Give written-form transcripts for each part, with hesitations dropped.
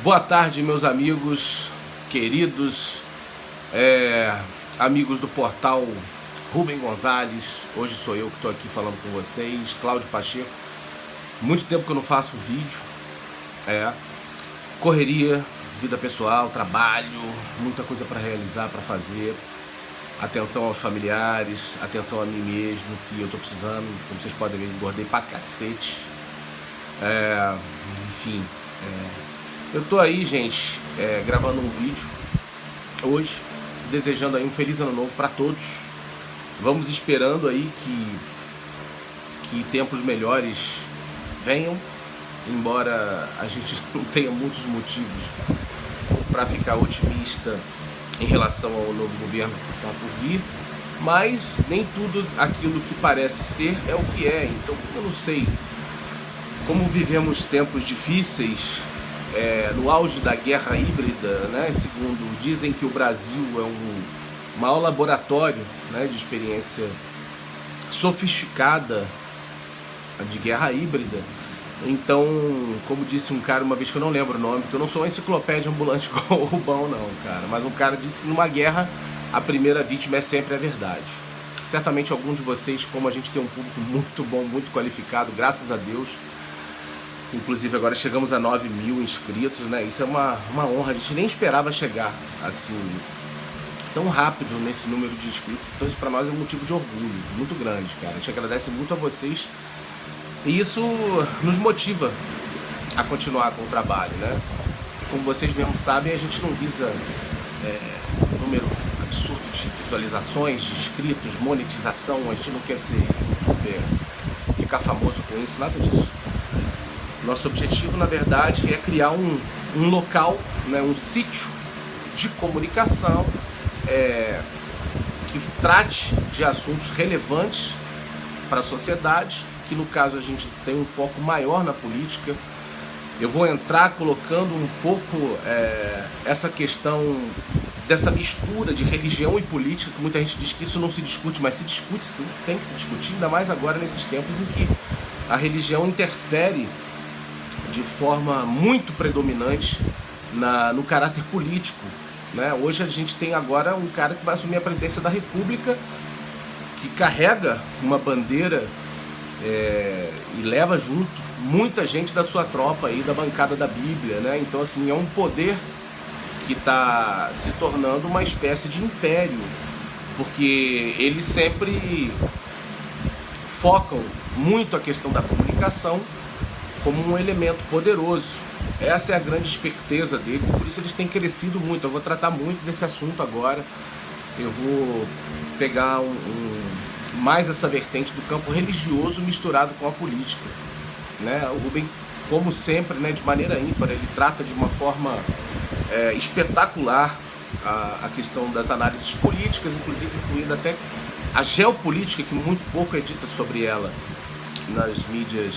Boa tarde, meus amigos, queridos, amigos do portal Rubem Gonzalez. Hoje sou eu que estou aqui falando com vocês, Cláudio Pacheco. Muito tempo que eu não faço vídeo, correria, vida pessoal, trabalho, muita coisa para realizar, para fazer. Atenção aos familiares, atenção a mim mesmo, que eu estou precisando. Como vocês podem ver, engordei pra cacete. Enfim, eu tô aí, gente, gravando um vídeo hoje, desejando aí um feliz ano novo para todos. Vamos esperando aí que tempos melhores venham, embora a gente não tenha muitos motivos para ficar otimista em relação ao novo governo que está por vir, mas nem tudo aquilo que parece ser é o que é. Então eu não sei, como vivemos tempos difíceis, no auge da guerra híbrida, né? Segundo dizem que o Brasil é um maior laboratório, né, de experiência sofisticada de guerra híbrida. Então, como disse um cara uma vez, que eu não lembro o nome, porque eu não sou uma enciclopédia ambulante igual o Rubão não, cara, mas um cara disse que numa guerra a primeira vítima é sempre a verdade. Certamente alguns de vocês, como a gente tem um público muito bom, muito qualificado, graças a Deus, inclusive agora chegamos a 9.000 inscritos, né? Isso é uma honra, a gente nem esperava chegar assim tão rápido nesse número de inscritos, então isso para nós é um motivo de orgulho muito grande, cara. A gente agradece muito a vocês e isso nos motiva a continuar com o trabalho, né? Como vocês mesmos sabem, a gente não visa um número absurdo de visualizações, de inscritos, monetização. A gente não quer ser youtuber, ficar famoso com isso, nada disso. Nosso objetivo, na verdade, é criar um local, né, um sítio de comunicação que trate de assuntos relevantes para a sociedade, que no caso a gente tem um foco maior na política. Eu vou entrar colocando um pouco essa questão dessa mistura de religião e política, que muita gente diz que isso não se discute, mas se discute sim, tem que se discutir, ainda mais agora nesses tempos em que a religião interfere de forma muito predominante no caráter político, né? Hoje a gente tem agora um cara que vai assumir a presidência da República, que carrega uma bandeira e leva junto muita gente da sua tropa aí, da bancada da Bíblia, né? Então assim, é um poder que está se tornando uma espécie de império, porque eles sempre focam muito a questão da comunicação como um elemento poderoso. Essa é a grande esperteza deles e por isso eles têm crescido muito. Eu vou tratar muito desse assunto agora. Eu vou pegar mais essa vertente do campo religioso misturado com a política, né? O Rubem, como sempre, né, de maneira ímpar, ele trata de uma forma espetacular a questão das análises políticas, inclusive incluindo até a geopolítica, que muito pouco é dita sobre ela nas mídias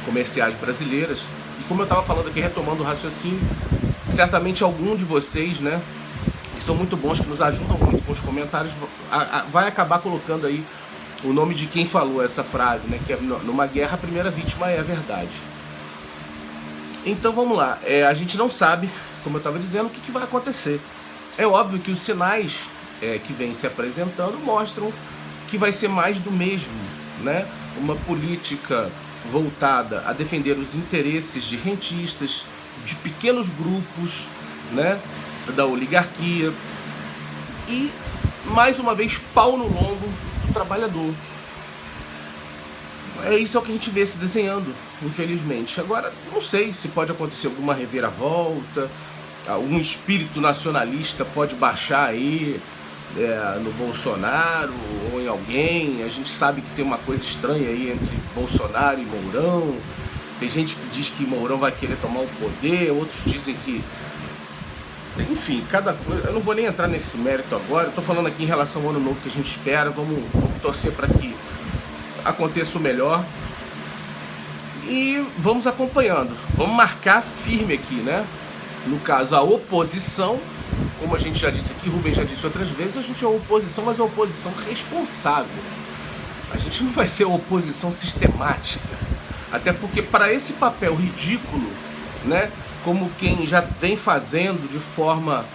comerciais brasileiras. E como eu estava falando aqui, retomando o raciocínio, certamente algum de vocês, né, que são muito bons, que nos ajudam muito com os comentários, vai acabar colocando aí o nome de quem falou essa frase, né, que é: numa guerra a primeira vítima é a verdade. Então vamos lá, a gente não sabe, como eu estava dizendo, o que vai acontecer. É óbvio que os sinais que vêm se apresentando mostram que vai ser mais do mesmo, né? Uma política voltada a defender os interesses de rentistas, de pequenos grupos, né, da oligarquia e, mais uma vez, pau no lombo do trabalhador. Isso é o que a gente vê se desenhando, infelizmente. Agora, não sei se pode acontecer alguma reviravolta, algum espírito nacionalista pode baixar aí no Bolsonaro ou em alguém. A gente sabe que tem uma coisa estranha aí entre Bolsonaro e Mourão. Tem gente que diz que Mourão vai querer tomar o poder, outros dizem que... Enfim, cada coisa... Eu não vou nem entrar nesse mérito agora. Eu tô falando aqui em relação ao ano novo que a gente espera. Vamos torcer para que aconteça o melhor. E vamos acompanhando. Vamos marcar firme aqui, né? No caso, a oposição, como a gente já disse aqui, Rubem já disse outras vezes, a gente é oposição, mas é oposição responsável. A gente não vai ser oposição sistemática. Até porque para esse papel ridículo, né, como quem já vem fazendo de forma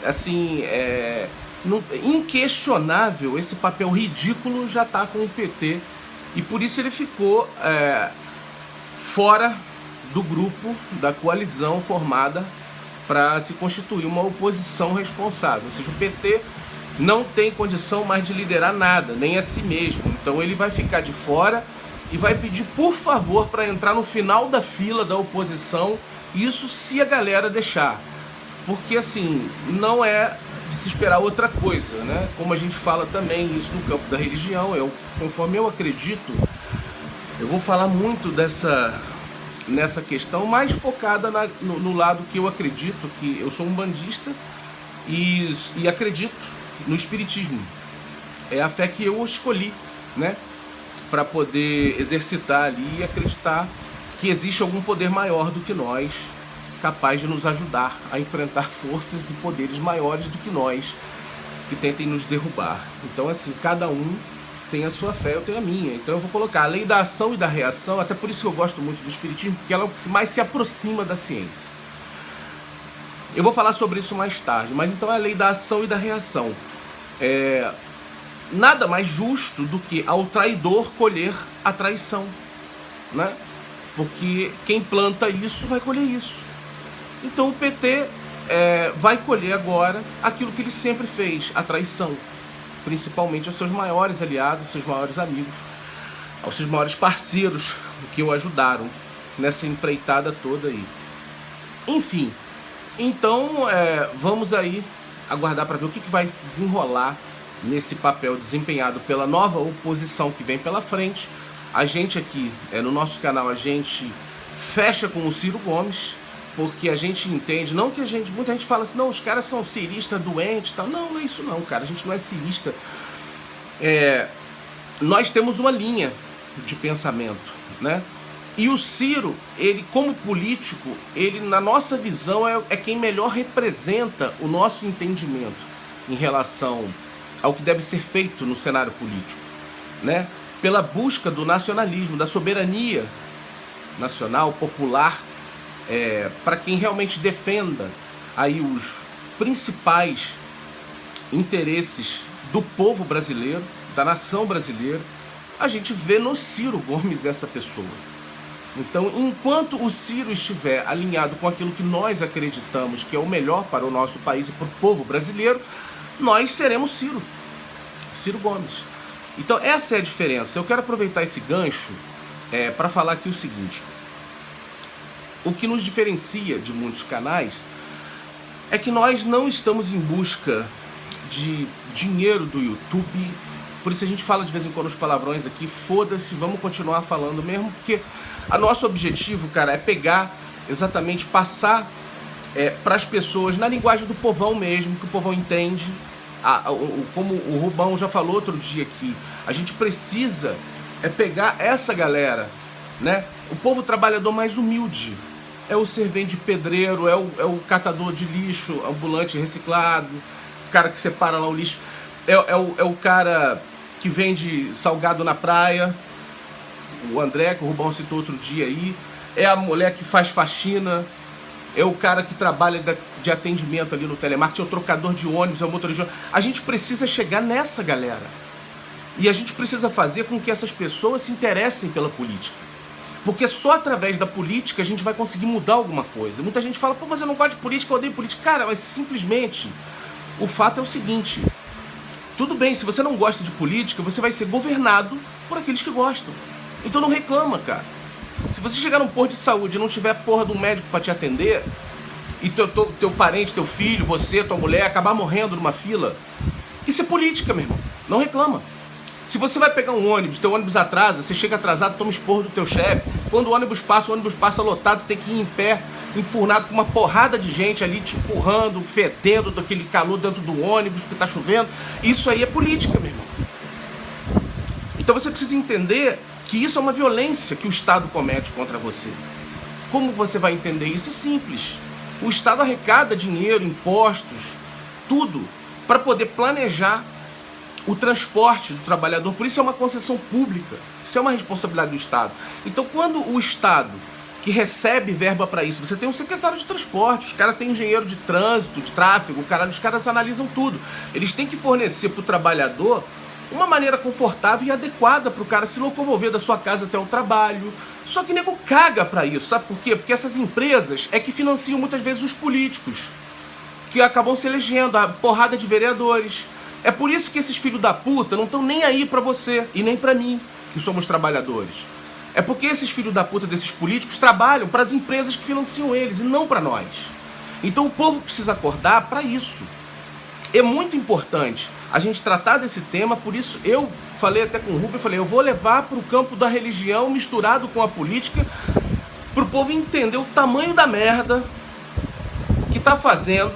assim, inquestionável, esse papel ridículo já está com o PT, e por isso ele ficou fora do grupo, da coalizão formada para se constituir uma oposição responsável. Ou seja, o PT não tem condição mais de liderar nada, nem a si mesmo. Então ele vai ficar de fora e vai pedir por favor para entrar no final da fila da oposição, isso se a galera deixar. Porque assim, não é de se esperar outra coisa, né? Como a gente fala também isso no campo da religião, conforme eu acredito, eu vou falar muito nessa questão mais focada no lado que eu acredito, que eu sou um bandista e acredito no espiritismo. É a fé que eu escolhi, né? Para poder exercitar ali e acreditar que existe algum poder maior do que nós, capaz de nos ajudar a enfrentar forças e poderes maiores do que nós, que tentem nos derrubar. Então assim, cada um tem a sua fé, eu tenho a minha. Então eu vou colocar a lei da ação e da reação, até por isso que eu gosto muito do espiritismo, porque ela é o que mais se aproxima da ciência. Eu vou falar sobre isso mais tarde, mas então é a lei da ação e da reação. Nada mais justo do que ao traidor colher a traição, né? Porque quem planta isso vai colher isso. Então o PT vai colher agora aquilo que ele sempre fez, a traição, principalmente aos seus maiores aliados, aos seus maiores amigos, aos seus maiores parceiros que o ajudaram nessa empreitada toda aí. Enfim, então vamos aí aguardar para ver o que vai se desenrolar nesse papel desempenhado pela nova oposição que vem pela frente. A gente aqui, no nosso canal, a gente fecha com o Ciro Gomes, porque a gente entende, não que muita gente fala assim, não, os caras são ciristas doentes e tal. Não, não é isso não, cara, a gente não é cirista. Nós temos uma linha de pensamento, né? E o Ciro, ele como político, ele na nossa visão é quem melhor representa o nosso entendimento em relação ao que deve ser feito no cenário político, né? Pela busca do nacionalismo, da soberania nacional, popular, para quem realmente defenda aí os principais interesses do povo brasileiro, da nação brasileira. A gente vê no Ciro Gomes essa pessoa. Então, enquanto o Ciro estiver alinhado com aquilo que nós acreditamos que é o melhor para o nosso país e para o povo brasileiro, nós seremos Ciro Gomes. Então essa é a diferença. Eu quero aproveitar esse gancho para falar aqui o seguinte: o que nos diferencia de muitos canais é que nós não estamos em busca de dinheiro do YouTube. Por isso a gente fala de vez em quando os palavrões aqui, foda-se, vamos continuar falando mesmo, porque o nosso objetivo, cara, é pegar, exatamente, passar para as pessoas, na linguagem do povão mesmo, que o povão entende. Como o Rubão já falou outro dia aqui, a gente precisa pegar essa galera, né? O povo trabalhador mais humilde, é o servente pedreiro, é o catador de lixo, ambulante reciclado, o cara que separa lá o lixo, é o cara que vende salgado na praia, o André, que o Rubão citou outro dia aí, é a mulher que faz faxina, é o cara que trabalha de atendimento ali no telemarketing, é o trocador de ônibus, é o motorista de ônibus. A gente precisa chegar nessa galera. E a gente precisa fazer com que essas pessoas se interessem pela política. Porque só através da política a gente vai conseguir mudar alguma coisa. Muita gente fala, pô, mas eu não gosto de política, eu odeio política. Cara, mas simplesmente o fato é o seguinte: tudo bem, se você não gosta de política, você vai ser governado por aqueles que gostam. Então não reclama, cara. Se você chegar num posto de saúde e não tiver porra de um médico para te atender, e teu parente, teu filho, você, tua mulher, acabar morrendo numa fila, isso é política, meu irmão. Não reclama. Se você vai pegar um ônibus, teu ônibus atrasa, você chega atrasado, toma esporro do teu chefe. Quando o ônibus passa lotado, você tem que ir em pé, enfurnado com uma porrada de gente ali te empurrando, fedendo daquele calor dentro do ônibus, porque tá chovendo. Isso aí é política, meu irmão. Então você precisa entender que isso é uma violência que o Estado comete contra você. Como você vai entender isso? É simples. O Estado arrecada dinheiro, impostos, tudo, para poder planejar o transporte do trabalhador. Por isso é uma concessão pública. Isso é uma responsabilidade do Estado. Então, quando o Estado que recebe verba para isso. Você tem um secretário de transporte, os caras têm engenheiro de trânsito, de tráfego, os caras analisam tudo. Eles têm que fornecer para o trabalhador uma maneira confortável e adequada para o cara se locomover da sua casa até o trabalho. Só que nego caga para isso, sabe por quê? Porque essas empresas é que financiam muitas vezes os políticos, que acabam se elegendo, a porrada de vereadores. É por isso que esses filhos da puta não estão nem aí para você e nem para mim, que somos trabalhadores. É porque esses filhos da puta desses políticos trabalham para as empresas que financiam eles e não para nós. Então o povo precisa acordar para isso. É muito importante a gente tratar desse tema, por isso eu falei até com o Rubem, eu vou levar para o campo da religião misturado com a política, para o povo entender o tamanho da merda que está fazendo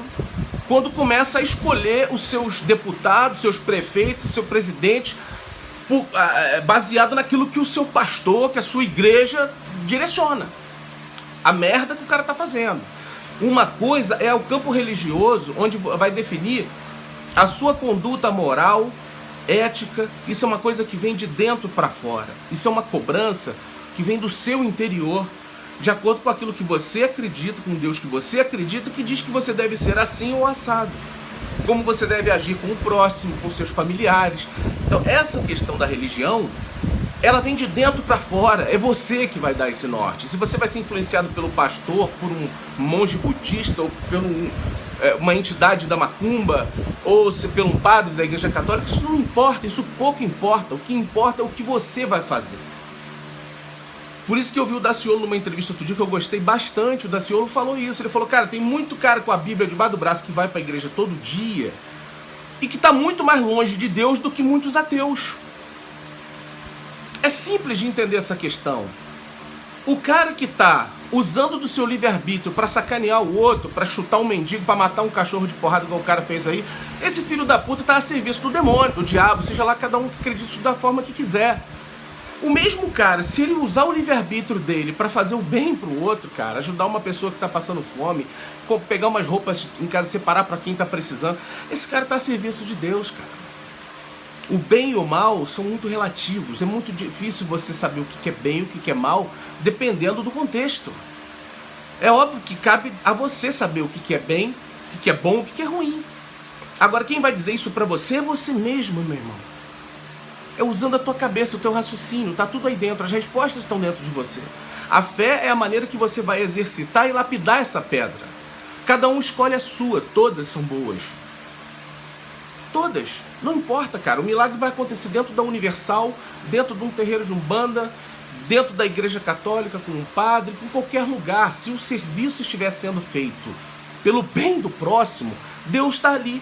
quando começa a escolher os seus deputados, seus prefeitos, seu presidente, baseado naquilo que o seu pastor, que a sua igreja direciona. A merda que o cara tá fazendo. Uma coisa é o campo religioso, onde vai definir a sua conduta moral, ética. Isso é uma coisa que vem de dentro para fora. Isso é uma cobrança que vem do seu interior, de acordo com aquilo que você acredita, com Deus que você acredita, que diz que você deve ser assim ou assado. Como você deve agir com o próximo, com seus familiares. Então essa questão da religião, ela vem de dentro para fora. É você que vai dar esse norte. Se você vai ser influenciado pelo pastor, por um monge budista, ou por uma entidade da macumba, ou se pelo um padre da igreja católica, isso não importa, isso pouco importa. O que importa é o que você vai fazer. Por isso que eu vi o Daciolo numa entrevista outro dia que eu gostei bastante. O Daciolo falou isso. Ele falou, cara, tem muito cara com a Bíblia debaixo do braço que vai para a igreja todo dia e que está muito mais longe de Deus do que muitos ateus. É simples de entender essa questão. O cara que está usando do seu livre-arbítrio para sacanear o outro, para chutar um mendigo, para matar um cachorro de porrada igual o cara fez aí, esse filho da puta está a serviço do demônio, do diabo, seja lá cada um que acredite da forma que quiser. O mesmo cara, se ele usar o livre-arbítrio dele para fazer o bem pro outro, cara, ajudar uma pessoa que tá passando fome, pegar umas roupas em casa, separar para quem tá precisando, esse cara tá a serviço de Deus, cara. O bem e o mal são muito relativos, é muito difícil você saber o que é bem e o que é mal, dependendo do contexto. É óbvio que cabe a você saber o que é bem, o que é bom, o que é ruim. Agora, quem vai dizer isso para você é você mesmo, meu irmão. É usando a tua cabeça, o teu raciocínio, tá tudo aí dentro, as respostas estão dentro de você. A fé é a maneira que você vai exercitar e lapidar essa pedra. Cada um escolhe a sua, todas são boas. Todas, não importa, cara, o milagre vai acontecer dentro da Universal, dentro de um terreiro de Umbanda, dentro da igreja católica, com um padre, com qualquer lugar. Se o serviço estiver sendo feito pelo bem do próximo, Deus está ali.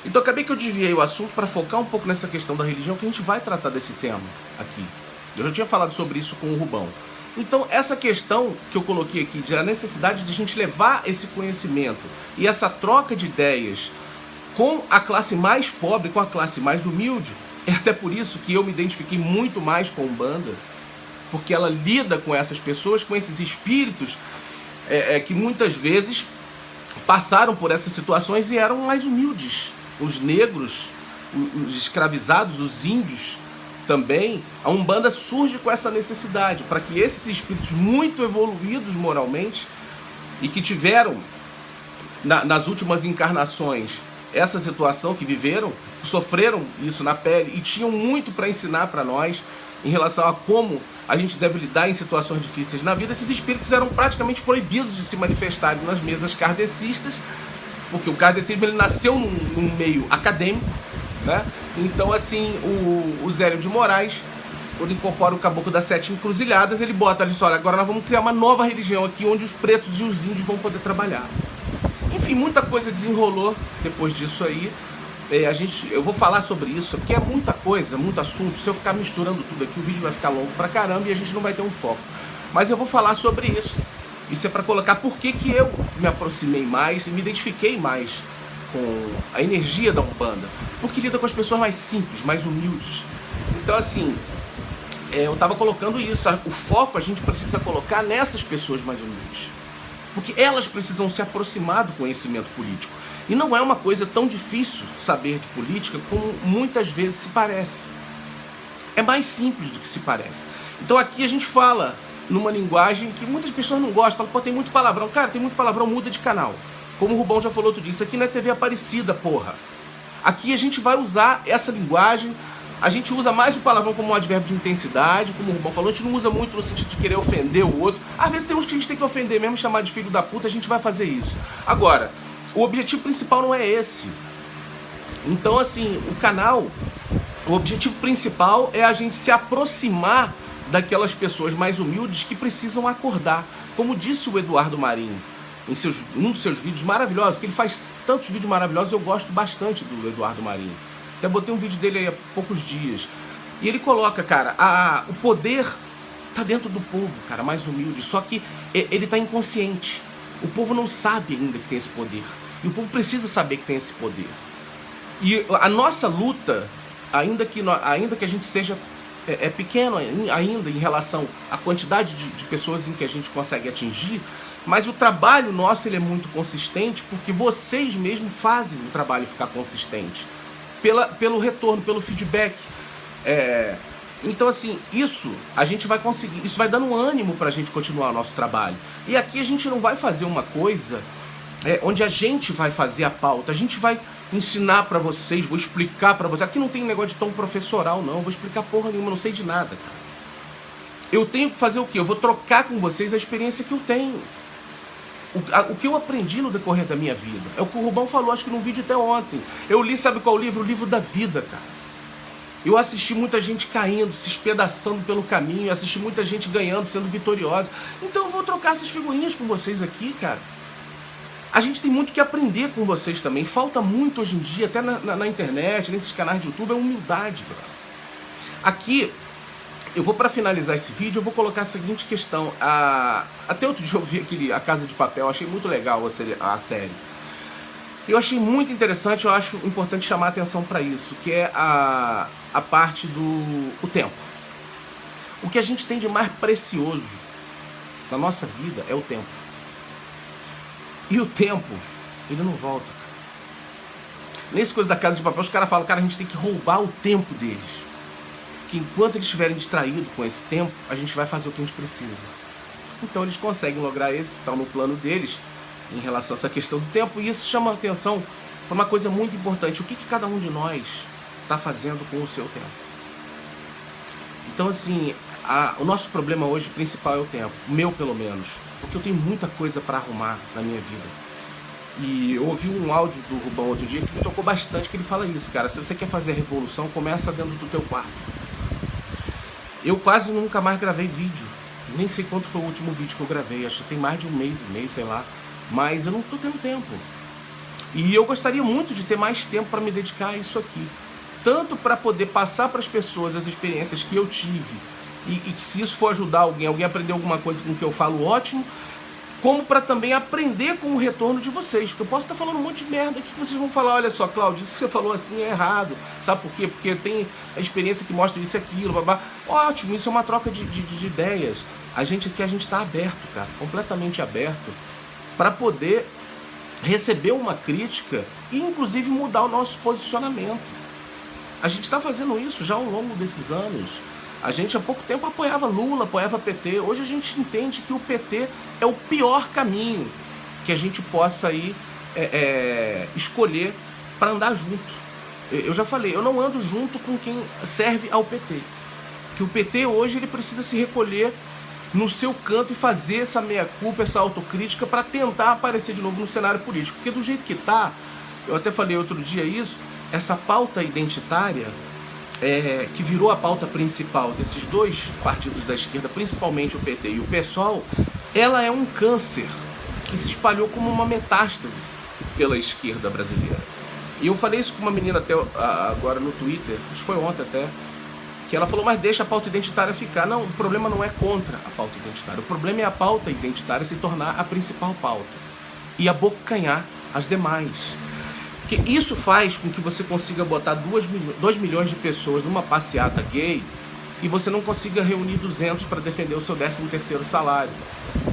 Então acabei que eu desviei o assunto para focar um pouco nessa questão da religião, que a gente vai tratar desse tema aqui. Eu já tinha falado sobre isso com o Rubão. Então essa questão que eu coloquei aqui, de a necessidade de a gente levar esse conhecimento e essa troca de ideias com a classe mais pobre, com a classe mais humilde, é até por isso que eu me identifiquei muito mais com a Umbanda, porque ela lida com essas pessoas, com esses espíritos que muitas vezes passaram por essas situações e eram mais humildes. Os negros, os escravizados, os índios também, a Umbanda surge com essa necessidade, para que esses espíritos muito evoluídos moralmente e que tiveram nas últimas encarnações essa situação, que viveram, sofreram isso na pele e tinham muito para ensinar para nós em relação a como a gente deve lidar em situações difíceis na vida. Esses espíritos eram praticamente proibidos de se manifestarem nas mesas kardecistas, porque o kardecismo ele nasceu num meio acadêmico, né? Então, assim, o Zélio de Moraes, quando incorpora o Caboclo das Sete Encruzilhadas, ele bota ali, olha, agora nós vamos criar uma nova religião aqui, onde os pretos e os índios vão poder trabalhar. Enfim, muita coisa desenrolou depois disso aí. Eu vou falar sobre isso, porque é muita coisa, muito assunto. Se eu ficar misturando tudo aqui, o vídeo vai ficar longo pra caramba e a gente não vai ter um foco. Mas eu vou falar sobre isso. Isso é para colocar por que eu me aproximei mais e me identifiquei mais com a energia da Umbanda. Porque lida com as pessoas mais simples, mais humildes. Então, assim, eu estava colocando isso. O foco a gente precisa colocar nessas pessoas mais humildes. Porque elas precisam se aproximar do conhecimento político. E não é uma coisa tão difícil saber de política como muitas vezes se parece. É mais simples do que se parece. Então aqui a gente fala numa linguagem que muitas pessoas não gostam. Falam, pô, tem muito palavrão. Cara, tem muito palavrão, muda de canal. Como o Rubão já falou outro dia, isso aqui não é TV Aparecida, porra. Aqui a gente vai usar essa linguagem, a gente usa mais o palavrão como um advérbio de intensidade, como o Rubão falou, a gente não usa muito no sentido de querer ofender o outro. Às vezes tem uns que a gente tem que ofender mesmo, chamar de filho da puta, a gente vai fazer isso. Agora, o objetivo principal não é esse. Então, assim, o canal, o objetivo principal é a gente se aproximar daquelas pessoas mais humildes que precisam acordar. Como disse o Eduardo Marinho, em um dos seus vídeos maravilhosos, que ele faz tantos vídeos maravilhosos, eu gosto bastante do Eduardo Marinho. Até botei um vídeo dele aí há poucos dias. E ele coloca, cara, o poder tá dentro do povo, cara, mais humilde. Só que ele tá inconsciente. O povo não sabe ainda que tem esse poder. E o povo precisa saber que tem esse poder. E a nossa luta, ainda que a gente seja pequeno ainda em relação à quantidade de pessoas em que a gente consegue atingir, mas o trabalho nosso ele é muito consistente porque vocês mesmos fazem o trabalho ficar consistente. Pelo retorno, pelo feedback. Então, assim, isso a gente vai conseguir, isso vai dando ânimo pra gente continuar o nosso trabalho. E aqui a gente não vai fazer uma coisa onde a gente vai fazer a pauta, a gente vai ensinar pra vocês, vou explicar pra vocês. Aqui não tem negócio de tom professoral, não, vou explicar porra nenhuma, não sei de nada, cara. Eu tenho que fazer o quê? Eu vou trocar com vocês a experiência que eu tenho. O que eu aprendi no decorrer da minha vida. É o que o Rubão falou, acho que num vídeo até ontem. Eu li, sabe qual livro? O livro da vida, cara. Eu assisti muita gente caindo, se espedaçando pelo caminho, assisti muita gente ganhando, sendo vitoriosa. Então eu vou trocar essas figurinhas com vocês aqui, cara. A gente tem muito que aprender com vocês também. Falta muito hoje em dia, até na internet, nesses canais de YouTube, é humildade, bro. Aqui, eu vou, para finalizar esse vídeo, eu vou colocar a seguinte questão. Até outro dia eu vi A Casa de Papel, achei muito legal a série. Eu achei muito interessante, eu acho importante chamar a atenção para isso, que é a parte do tempo. O que a gente tem de mais precioso na nossa vida é o tempo. E o tempo, ele não volta. Nesse coisa da Casa de Papel, os caras falam, cara, a gente tem que roubar o tempo deles. Que enquanto eles estiverem distraídos com esse tempo, a gente vai fazer o que a gente precisa. Então eles conseguem lograr isso, estão no plano deles, em relação a essa questão do tempo, e isso chama a atenção para uma coisa muito importante. O que cada um de nós está fazendo com o seu tempo? Então, assim, o nosso problema hoje principal é o tempo, o meu pelo menos, porque eu tenho muita coisa para arrumar na minha vida. E eu ouvi um áudio do Rubão outro dia que me tocou bastante, que ele fala isso, cara, se você quer fazer a revolução, começa dentro do teu quarto. Eu quase nunca mais gravei vídeo, nem sei quanto foi o último vídeo que eu gravei, acho que tem mais de 1 mês e meio, sei lá, mas eu não estou tendo tempo. E eu gostaria muito de ter mais tempo para me dedicar a isso aqui, tanto para poder passar para as pessoas as experiências que eu tive, e que se isso for ajudar alguém aprender alguma coisa com o que eu falo, ótimo, como para também aprender com o retorno de vocês, porque eu posso estar falando um monte de merda aqui que vocês vão falar, olha só, Cláudio, isso que você falou assim é errado, sabe por quê? Porque tem a experiência que mostra isso e aquilo, babá. Ótimo, isso é uma troca de ideias. A gente aqui, a gente está aberto, cara, completamente aberto, para poder receber uma crítica e inclusive mudar o nosso posicionamento. A gente está fazendo isso já ao longo desses anos. A gente há pouco tempo apoiava Lula, apoiava PT. Hoje a gente entende que o PT é o pior caminho que a gente possa aí escolher para andar junto. Eu já falei, eu não ando junto com quem serve ao PT. Que o PT hoje ele precisa se recolher no seu canto e fazer essa meia-culpa, essa autocrítica para tentar aparecer de novo no cenário político. Porque do jeito que tá, eu até falei outro dia isso, essa pauta identitária que virou a pauta principal desses dois partidos da esquerda, principalmente o PT e o PSOL, ela é um câncer que se espalhou como uma metástase pela esquerda brasileira. E eu falei isso com uma menina até agora no Twitter, acho que foi ontem até, que ela falou, mas deixa a pauta identitária ficar. Não, o problema não é contra a pauta identitária, o problema é a pauta identitária se tornar a principal pauta e abocanhar as demais. Porque isso faz com que você consiga botar 2 milhões de pessoas numa passeata gay e você não consiga reunir 200 para defender o seu 13º salário,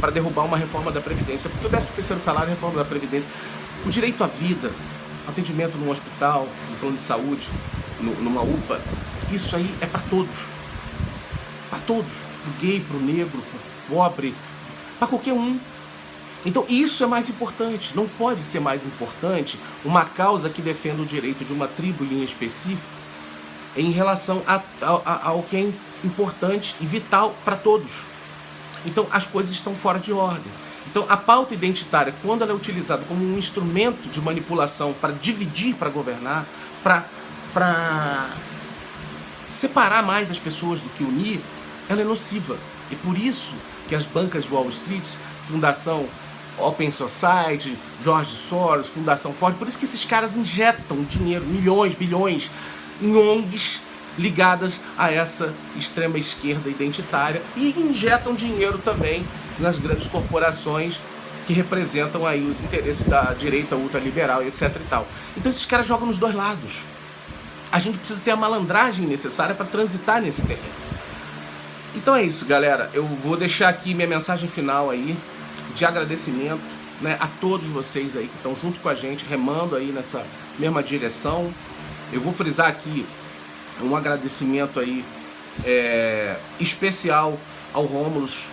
para derrubar uma reforma da Previdência. Porque o 13º salário é a reforma da Previdência. O direito à vida, atendimento num hospital, no plano de saúde, numa UPA, isso aí é para todos. Para todos. Pro gay, pro negro, pobre, para qualquer um. Então isso é mais importante. Não pode ser mais importante uma causa que defenda o direito de uma tribo em específico em relação ao que é importante e vital para todos. Então as coisas estão fora de ordem. Então a pauta identitária, quando ela é utilizada como um instrumento de manipulação para dividir, para governar, para separar mais as pessoas do que unir, ela é nociva. E por isso que as bancas de Wall Street, Fundação Open Society, George Soros, Fundação Ford, por isso que esses caras injetam dinheiro, milhões, bilhões, em ONGs ligadas a essa extrema esquerda identitária e injetam dinheiro também nas grandes corporações que representam aí os interesses da direita ultraliberal, etc e tal. Então esses caras jogam nos dois lados. A gente precisa ter a malandragem necessária para transitar nesse terreno. Então é isso, galera. Eu vou deixar aqui minha mensagem final aí de agradecimento, né, a todos vocês aí que estão junto com a gente, remando aí nessa mesma direção. Eu vou frisar aqui um agradecimento aí especial ao Rômulus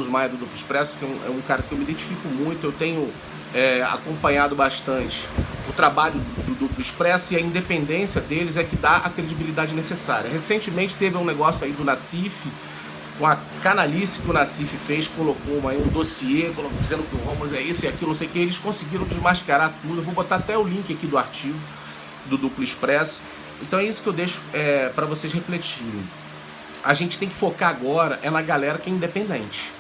Maia do Duplo Expresso, que é um cara que eu me identifico muito. Eu tenho acompanhado bastante o trabalho do Duplo Expresso, e a independência deles é que dá a credibilidade necessária. Recentemente teve um negócio aí do Nassif, com a canalice que o Nassif fez, colocou um dossiê, dizendo que o Rômulus é isso e aquilo, não sei o que. Eles conseguiram desmascarar tudo. Eu vou botar até o link aqui do artigo do Duplo Expresso. Então é isso que eu deixo para vocês refletirem. A gente tem que focar agora na galera que é independente.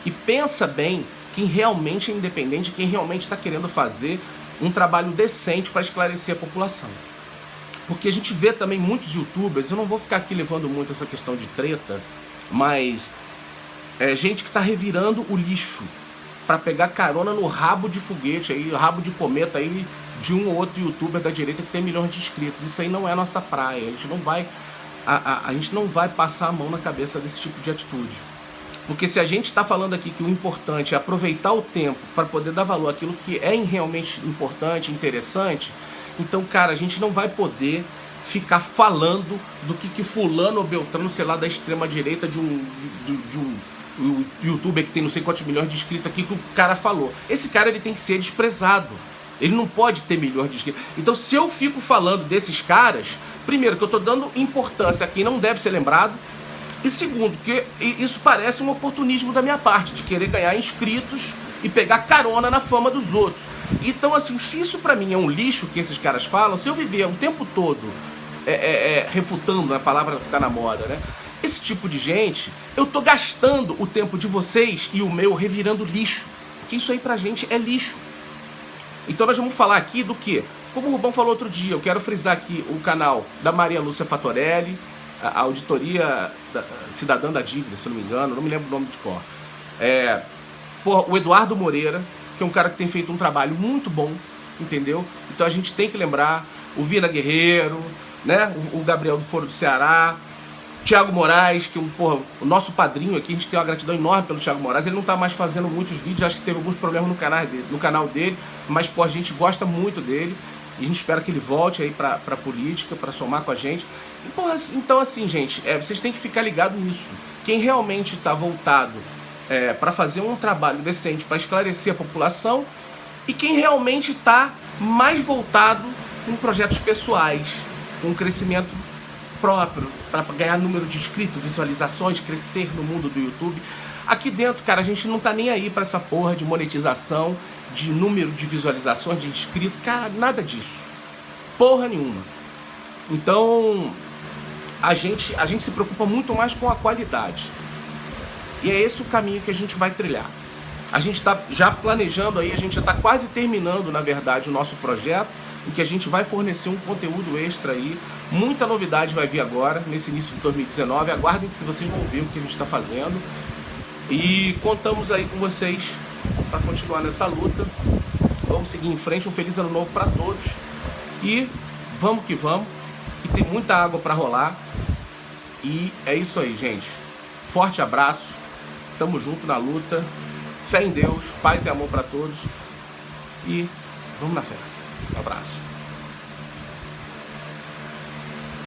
E pensa bem quem realmente é independente, quem realmente está querendo fazer um trabalho decente para esclarecer a população. Porque a gente vê também muitos youtubers, eu não vou ficar aqui levando muito essa questão de treta, mas gente que está revirando o lixo para pegar carona no rabo de foguete, aí, rabo de cometa aí, de um ou outro youtuber da direita que tem milhões de inscritos. Isso aí não é nossa praia. A gente não vai passar a mão na cabeça desse tipo de atitude. Porque se a gente está falando aqui que o importante é aproveitar o tempo para poder dar valor àquilo que é realmente importante, interessante, então, cara, a gente não vai poder ficar falando do que fulano ou beltrano, sei lá, da extrema direita de um youtuber que tem não sei quantos milhões de inscritos aqui, que o cara falou. Esse cara, ele tem que ser desprezado. Ele não pode ter milhões de inscritos. Então, se eu fico falando desses caras, primeiro, que eu estou dando importância a quem não deve ser lembrado, e segundo, que isso parece um oportunismo da minha parte, de querer ganhar inscritos e pegar carona na fama dos outros. Então, assim, isso pra mim é um lixo que esses caras falam. Se eu viver o tempo todo refutando a palavra que tá na moda, né? Esse tipo de gente, eu tô gastando o tempo de vocês e o meu revirando lixo. Que isso aí pra gente é lixo. Então nós vamos falar aqui do que? Como o Rubão falou outro dia, eu quero frisar aqui o canal da Maria Lúcia Fatorelli, a auditoria cidadã da dívida, se eu não me engano, não me lembro o nome de cor. O Eduardo Moreira, que é um cara que tem feito um trabalho muito bom, entendeu? Então a gente tem que lembrar o Vina Guerreiro, né? O Gabriel do Foro do Ceará, Thiago Moraes, que o nosso padrinho aqui, a gente tem uma gratidão enorme pelo Thiago Moraes. Ele não tá mais fazendo muitos vídeos, acho que teve alguns problemas no canal dele, mas a gente gosta muito dele e a gente espera que ele volte aí pra política, pra somar com a gente. E, então assim, gente, vocês têm que ficar ligados nisso. Quem realmente tá voltado para fazer um trabalho decente, para esclarecer a população, e quem realmente está mais voltado com projetos pessoais, com crescimento próprio, para ganhar número de inscritos, visualizações, crescer no mundo do YouTube. Aqui dentro, cara, a gente não tá nem aí para essa porra de monetização, de número de visualizações, de inscritos, cara, nada disso. Porra nenhuma. Então, a gente se preocupa muito mais com a qualidade. E é esse o caminho que a gente vai trilhar. A gente está já planejando aí, a gente já está quase terminando, na verdade, o nosso projeto, em que a gente vai fornecer um conteúdo extra aí. Muita novidade vai vir agora, nesse início de 2019. Aguardem que vocês vão ver o que a gente está fazendo. E contamos aí com vocês para continuar nessa luta. Vamos seguir em frente. Um feliz ano novo para todos. E vamos que vamos. E tem muita água para rolar. E é isso aí, gente. Forte abraço. Tamo junto na luta. Fé em Deus, paz e amor para todos. E vamos na fé. Um abraço.